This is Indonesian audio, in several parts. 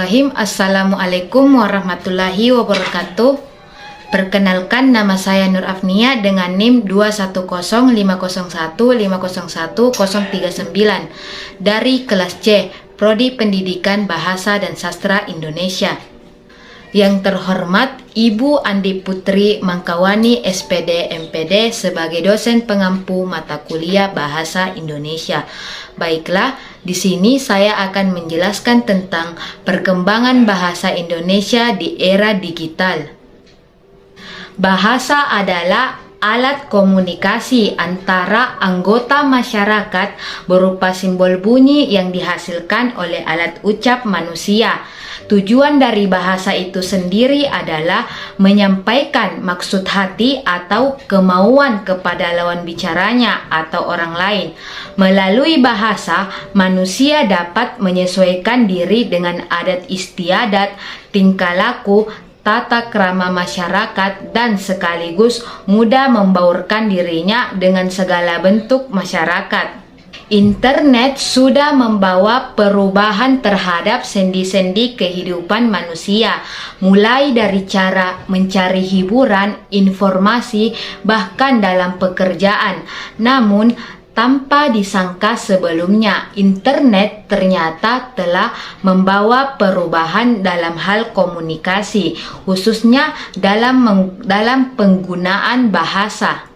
Bismillahirrahmanirrahim. Assalamualaikum warahmatullahi wabarakatuh. Perkenalkan, nama saya Nur Afnia dengan NIM 210501501501039 dari kelas C, Prodi Pendidikan Bahasa dan Sastra Indonesia. Yang terhormat Ibu Andi Putri Mangkawani SPD MPD sebagai dosen pengampu mata kuliah Bahasa Indonesia. Baiklah, di sini saya akan menjelaskan tentang perkembangan bahasa Indonesia di era digital. Bahasa adalah alat komunikasi antara anggota masyarakat berupa simbol bunyi yang dihasilkan oleh alat ucap manusia. Tujuan dari bahasa itu sendiri adalah menyampaikan maksud hati atau kemauan kepada lawan bicaranya atau orang lain. Melalui bahasa, manusia dapat menyesuaikan diri dengan adat istiadat, tingkah laku, tata krama masyarakat, dan sekaligus mudah membaurkan dirinya dengan segala bentuk masyarakat. Internet sudah membawa perubahan terhadap sendi-sendi kehidupan manusia, mulai dari cara mencari hiburan, informasi, bahkan dalam pekerjaan. Namun, tanpa disangka sebelumnya, internet ternyata telah membawa perubahan dalam hal komunikasi, khususnya dalam penggunaan bahasa.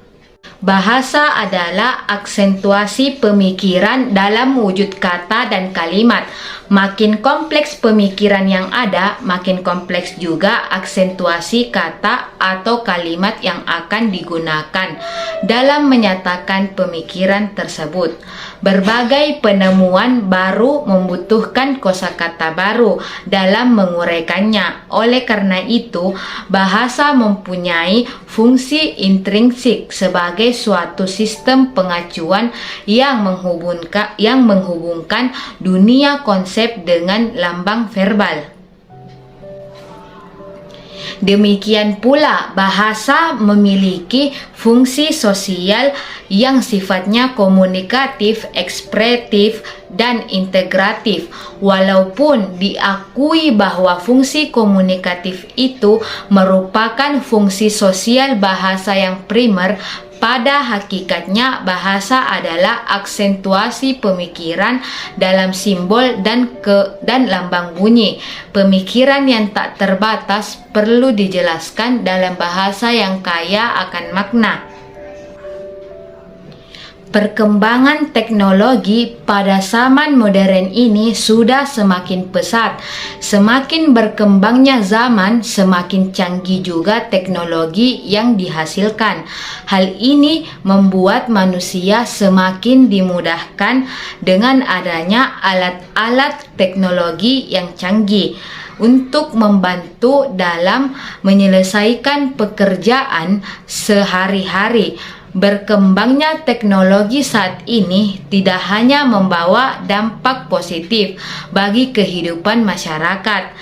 Bahasa adalah aksentuasi pemikiran dalam wujud kata dan kalimat. Makin kompleks pemikiran yang ada, makin kompleks juga aksentuasi kata atau kalimat yang akan digunakan dalam menyatakan pemikiran tersebut. Berbagai penemuan baru membutuhkan kosakata baru dalam menguraikannya. Oleh karena itu, bahasa mempunyai fungsi intrinsik sebagai suatu sistem pengacuan yang menghubungkan dunia konsep dengan lambang verbal. Demikian pula, bahasa memiliki fungsi sosial yang sifatnya komunikatif, ekspresif, dan integratif. Walaupun diakui bahwa fungsi komunikatif itu merupakan fungsi sosial bahasa yang primer, pada hakikatnya bahasa adalah aksentuasi pemikiran dalam simbol dan lambang bunyi. Pemikiran yang tak terbatas perlu dijelaskan dalam bahasa yang kaya akan makna. Perkembangan teknologi pada zaman modern ini sudah semakin pesat. Semakin berkembangnya zaman, semakin canggih juga teknologi yang dihasilkan. Hal ini membuat manusia semakin dimudahkan dengan adanya alat-alat teknologi yang canggih untuk membantu dalam menyelesaikan pekerjaan sehari-hari. Berkembangnya teknologi saat ini tidak hanya membawa dampak positif bagi kehidupan masyarakat,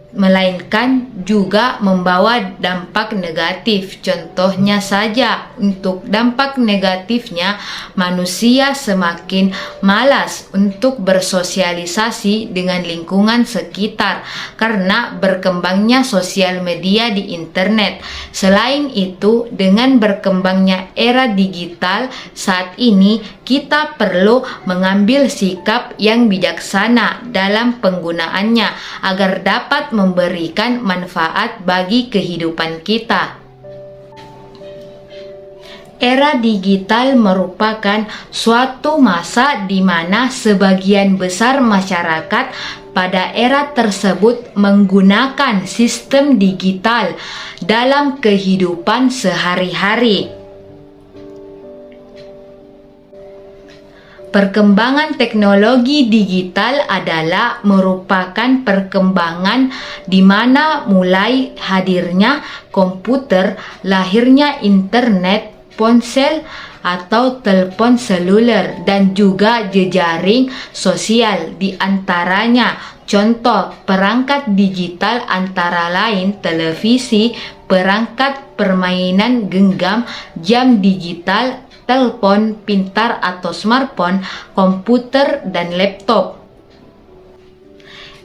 melainkan juga membawa dampak negatif. Contohnya saja, untuk dampak negatifnya, manusia semakin malas untuk bersosialisasi dengan lingkungan sekitar karena berkembangnya sosial media di internet. Selain itu, dengan berkembangnya era digital saat ini, kita perlu mengambil sikap yang bijaksana dalam penggunaannya agar dapat memberikan manfaat bagi kehidupan kita. Era digital merupakan suatu masa di mana sebagian besar masyarakat pada era tersebut menggunakan sistem digital dalam kehidupan sehari-hari. Perkembangan teknologi digital adalah merupakan perkembangan di mana mulai hadirnya komputer, lahirnya internet, ponsel atau telepon seluler, dan juga jejaring sosial di antaranya. Contoh perangkat digital antara lain televisi, perangkat permainan genggam, jam digital, telepon pintar atau smartphone, komputer, dan laptop.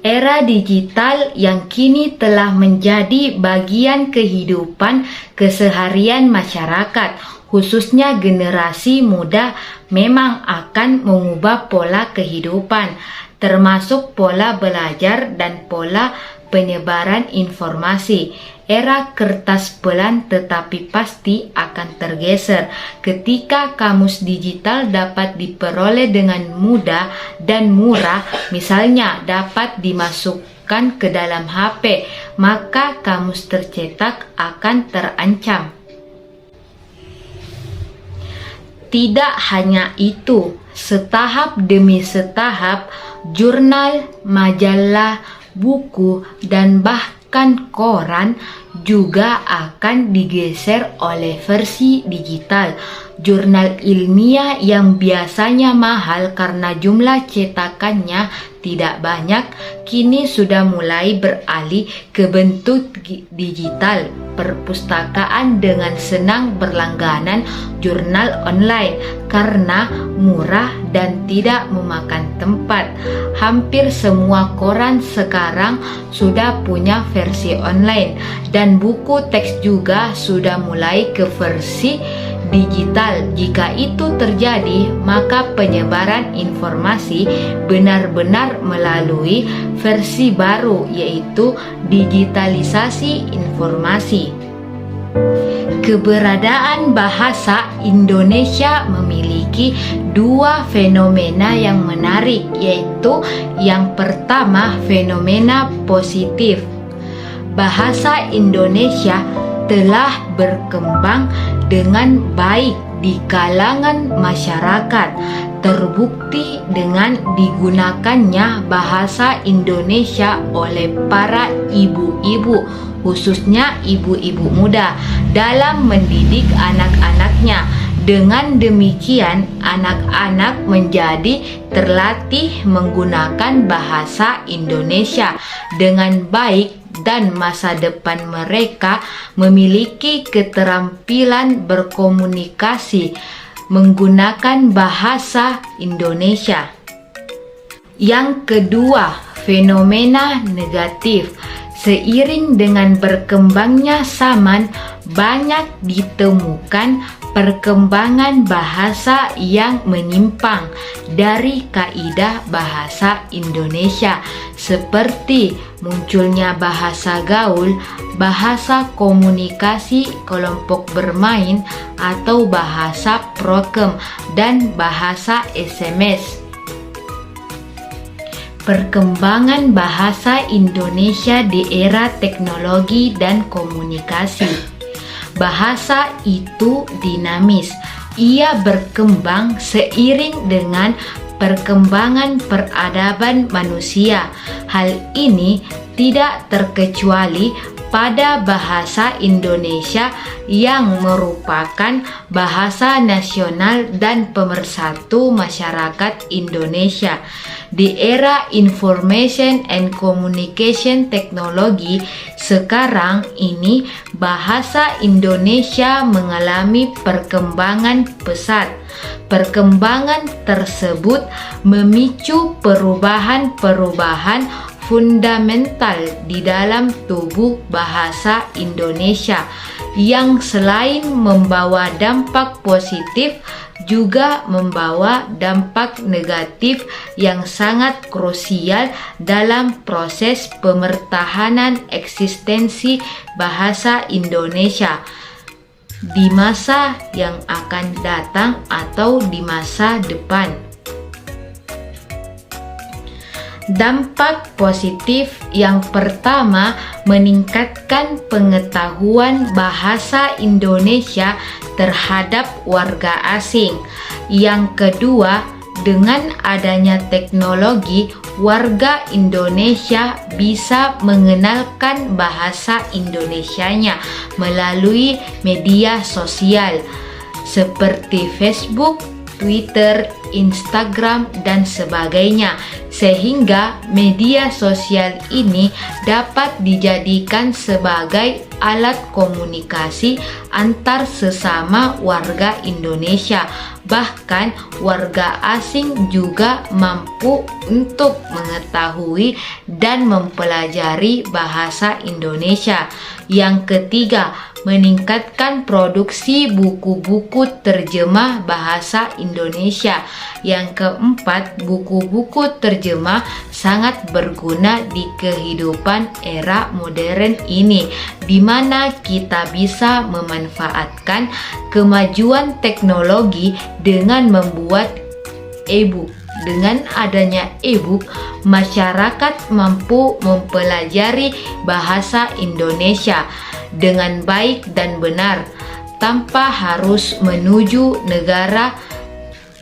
Era digital yang kini telah menjadi bagian kehidupan keseharian masyarakat, khususnya generasi muda, memang akan mengubah pola kehidupan, termasuk pola belajar dan pola penyebaran informasi. Era kertas pelan tetapi pasti akan tergeser ketika kamus digital dapat diperoleh dengan mudah dan murah, misalnya dapat dimasukkan ke dalam HP, maka kamus tercetak akan terancam. Tidak hanya itu, setahap demi setahap, jurnal, majalah, buku, dan bahkan koran juga akan digeser oleh versi digital. Jurnal ilmiah yang biasanya mahal karena jumlah cetakannya tidak banyak, kini sudah mulai beralih ke bentuk digital. Perpustakaan dengan senang berlangganan jurnal online karena murah dan tidak memakan tempat. Hampir semua koran sekarang sudah punya versi online, dan buku teks juga sudah mulai ke versi digital. Jika itu terjadi, maka penyebaran informasi benar-benar melalui versi baru, yaitu digitalisasi informasi. Keberadaan bahasa Indonesia memiliki dua fenomena yang menarik, yaitu yang pertama fenomena positif. Bahasa Indonesia telah berkembang dengan baik di kalangan masyarakat, terbukti dengan digunakannya bahasa Indonesia oleh para ibu-ibu, khususnya ibu-ibu muda, dalam mendidik anak-anaknya. Dengan demikian, anak-anak menjadi terlatih menggunakan bahasa Indonesia dengan baik, dan masa depan mereka memiliki keterampilan berkomunikasi menggunakan bahasa Indonesia. Yang kedua, fenomena negatif. Seiring dengan berkembangnya zaman, banyak ditemukan perkembangan bahasa yang menyimpang dari kaidah bahasa Indonesia, seperti munculnya bahasa gaul, bahasa komunikasi kelompok bermain atau bahasa prokem, dan bahasa SMS. Perkembangan bahasa Indonesia di era teknologi dan komunikasi. Bahasa itu dinamis. Ia berkembang seiring dengan perkembangan peradaban manusia. Hal ini tidak terkecuali pada bahasa Indonesia yang merupakan bahasa nasional dan pemersatu masyarakat Indonesia. Di era information and communication technology sekarang ini, bahasa Indonesia mengalami perkembangan pesat. Perkembangan tersebut memicu perubahan-perubahan fundamental di dalam tubuh bahasa Indonesia yang selain membawa dampak positif juga membawa dampak negatif yang sangat krusial dalam proses pemertahanan eksistensi bahasa Indonesia di masa yang akan datang atau di masa depan. Dampak positif yang pertama, meningkatkan pengetahuan bahasa Indonesia terhadap warga asing. Yang kedua, dengan adanya teknologi, warga Indonesia bisa mengenalkan bahasa Indonesianya melalui media sosial seperti Facebook, Twitter, Instagram, dan sebagainya, sehingga media sosial ini dapat dijadikan sebagai alat komunikasi antar sesama warga Indonesia. Bahkan warga asing juga mampu untuk mengetahui dan mempelajari bahasa Indonesia. Yang ketiga, meningkatkan produksi buku-buku terjemah bahasa Indonesia. Yang keempat, buku-buku terjemah sangat berguna di kehidupan era modern ini, di mana kita bisa memanfaatkan kemajuan teknologi dengan membuat e-book. Dengan adanya e-book, masyarakat mampu mempelajari bahasa Indonesia dengan baik dan benar tanpa harus menuju negara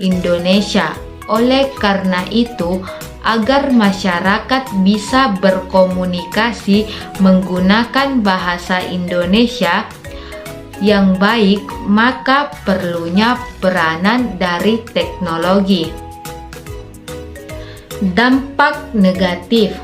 Indonesia. Oleh karena itu, agar masyarakat bisa berkomunikasi menggunakan bahasa Indonesia yang baik, maka perlunya peranan dari teknologi. Dampak negatif.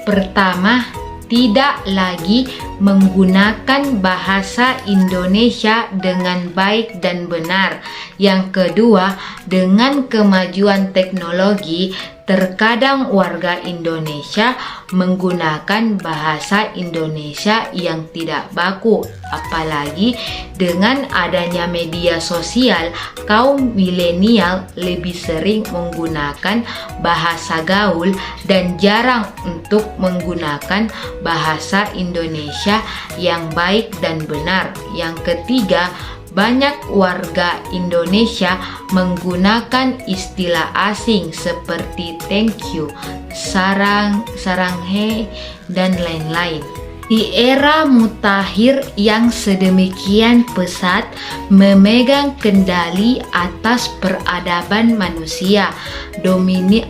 Pertama, tidak lagi menggunakan bahasa Indonesia dengan baik dan benar. Yang kedua, dengan kemajuan teknologi, terkadang warga Indonesia menggunakan bahasa Indonesia yang tidak baku. Apalagi dengan adanya media sosial, kaum milenial lebih sering menggunakan bahasa gaul dan jarang untuk menggunakan bahasa Indonesia yang baik dan benar. Yang ketiga, banyak warga Indonesia menggunakan istilah asing seperti thank you, sarang he, dan lain-lain. Di era mutakhir yang sedemikian pesat memegang kendali atas peradaban manusia,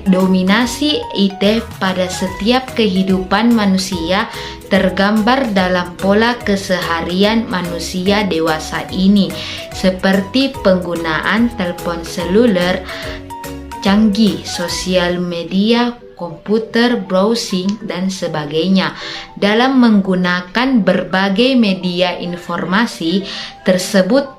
dominasi IT pada setiap kehidupan manusia tergambar dalam pola keseharian manusia dewasa ini, seperti penggunaan telepon seluler canggih, sosial media, komputer, browsing, dan sebagainya. Dalam menggunakan berbagai media informasi tersebut,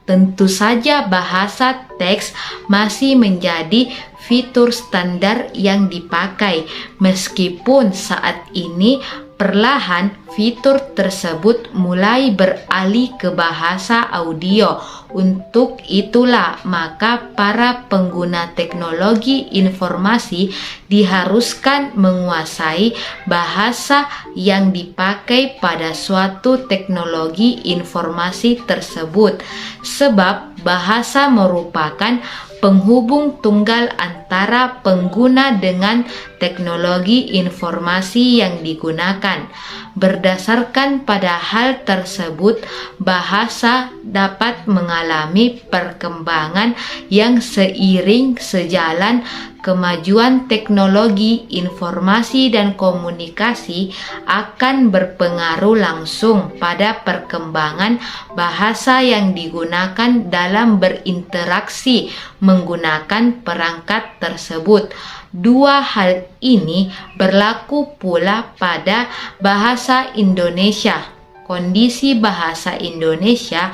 tentu saja bahasa teks masih menjadi fitur standar yang dipakai, meskipun saat ini perlahan fitur tersebut mulai beralih ke bahasa audio. Untuk itulah maka para pengguna teknologi informasi diharuskan menguasai bahasa yang dipakai pada suatu teknologi informasi tersebut, sebab bahasa merupakan penghubung tunggal antara pengguna dengan teknologi informasi yang digunakan. Berdasarkan pada hal tersebut, bahasa dapat mengalami perkembangan yang seiring sejalan kemajuan teknologi informasi dan komunikasi akan berpengaruh langsung pada perkembangan bahasa yang digunakan dalam berinteraksi menggunakan perangkat tersebut. Dua hal ini berlaku pula pada bahasa Indonesia. Kondisi bahasa Indonesia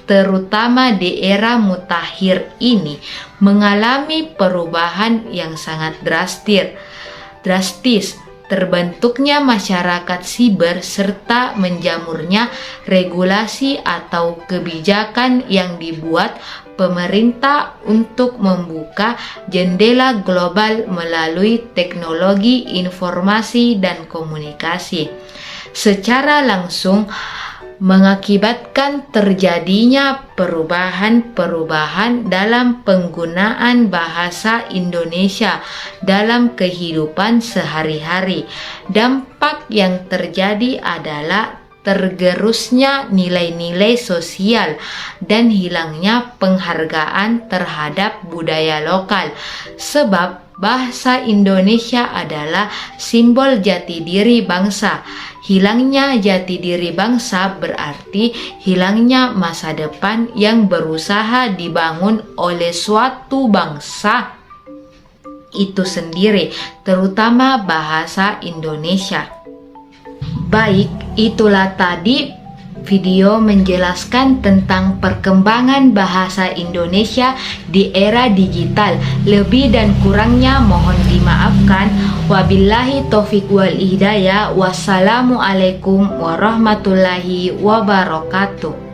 terutama di era mutakhir ini mengalami perubahan yang sangat drastis. Terbentuknya masyarakat siber serta menjamurnya regulasi atau kebijakan yang dibuat pemerintah untuk membuka jendela global melalui teknologi informasi dan komunikasi. Secara langsung mengakibatkan terjadinya perubahan-perubahan dalam penggunaan bahasa Indonesia dalam kehidupan sehari-hari. Dampak yang terjadi adalah tergerusnya nilai-nilai sosial dan hilangnya penghargaan terhadap budaya lokal, sebab Bahasa Indonesia adalah simbol jati diri bangsa. Hilangnya jati diri bangsa berarti hilangnya masa depan yang berusaha dibangun oleh suatu bangsa itu sendiri, terutama bahasa Indonesia. Baik, itulah tadi video menjelaskan tentang perkembangan bahasa Indonesia di era digital. Lebih dan kurangnya mohon dimaafkan. Wabillahi taufiq wal hidayah. Wassalamualaikum warahmatullahi wabarakatuh.